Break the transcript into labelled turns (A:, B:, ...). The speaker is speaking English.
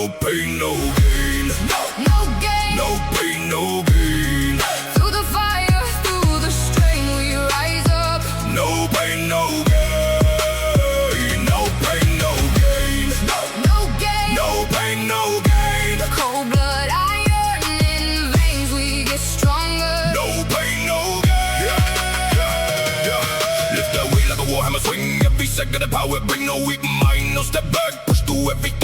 A: No pain, no gain.
B: No gain.
A: No pain, no gain.
B: Through the fire, through the strain, we rise up.
A: No pain, no gain. No pain, no gain.
B: No gain.
A: No pain, no gain.
B: Cold blood, iron in veins, we get stronger.
A: No pain, no gain. Lift that weight like a warhammer, swing every second of power, bring no weak mind, no step back, push through everything.